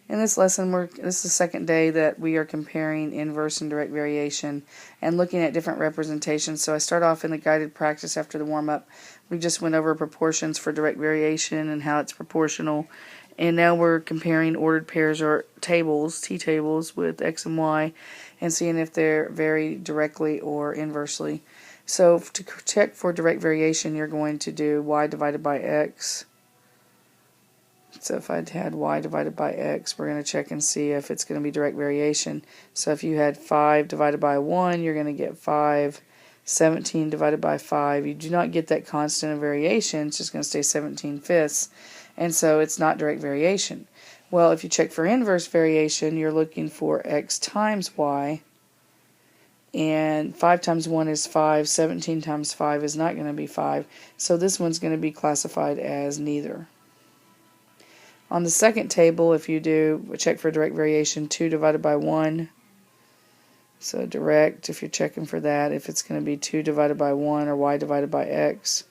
In this lesson, this is the second day that we are comparing inverse and direct variation and looking at different representations. So I start off in the guided practice after the warm-up. We just went over proportions for direct variation and how it's proportional. And now we're comparing ordered pairs or tables, t-tables, with x and y, and seeing if they're vary directly or inversely. So to check for direct variation, you're going to do y divided by x. So if I'd had y divided by x, we're going to check and see if it's going to be direct variation. So if you had 5 divided by 1, you're going to get 5. 17 divided by 5, you do not get that constant of variation. It's just going to stay 17/5, and so it's not direct variation. Well, if you check for inverse variation, you're looking for x times y, and 5 times 1 is 5, 17 times 5 is not going to be 5, so this one's going to be classified as neither. On the second table, if you do check for direct variation, 2 divided by 1, so direct, if you're checking for that, if it's going to be 2 divided by 1 or y divided by x,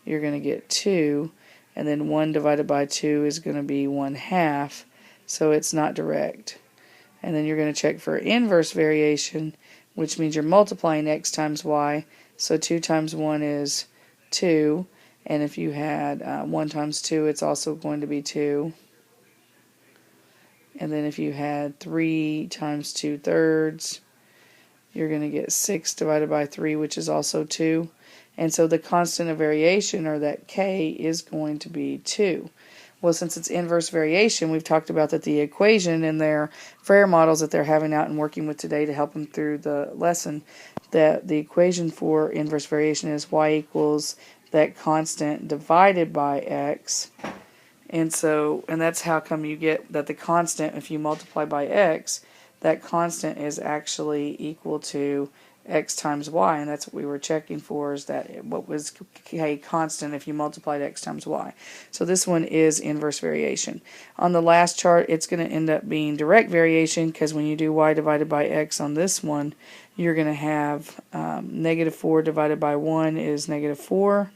you're going to get 2, and then 1 divided by 2 is going to be 1/2, so it's not direct. And then you're going to check for inverse variation, which means you're multiplying x times y, so 2 times 1 is 2, and if you had 1 times 2, it's also going to be 2. And then if you had 3 times 2/3, you're going to get 6 divided by 3, which is also 2. And so the constant of variation, or that k, is going to be 2. Well, since it's inverse variation, we've talked about that the equation in their Frere models that they're having out and working with today to help them through the lesson, that the equation for inverse variation is y equals that constant divided by x. And that's how come you get that the constant, if you multiply by x, that constant is actually equal to x times y, and that's what we were checking for, is that what was k constant if you multiplied x times y. So this one is inverse variation. On the last chart, it's going to end up being direct variation, because when you do y divided by x on this one, you're going to have -4 divided by 1 is -4,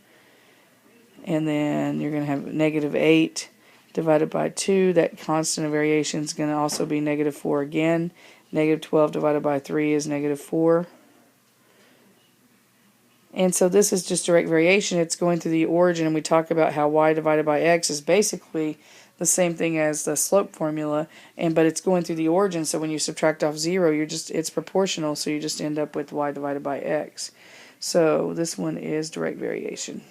and then you're going to have -8 divided by 2. That constant of variation is going to also be -4 again. -12 divided by 3 is -4. And so this is just direct variation. It's going through the origin, and we talk about how y divided by x is basically the same thing as the slope formula, but it's going through the origin, so when you subtract off 0, it's proportional, so you just end up with y divided by x. So this one is direct variation.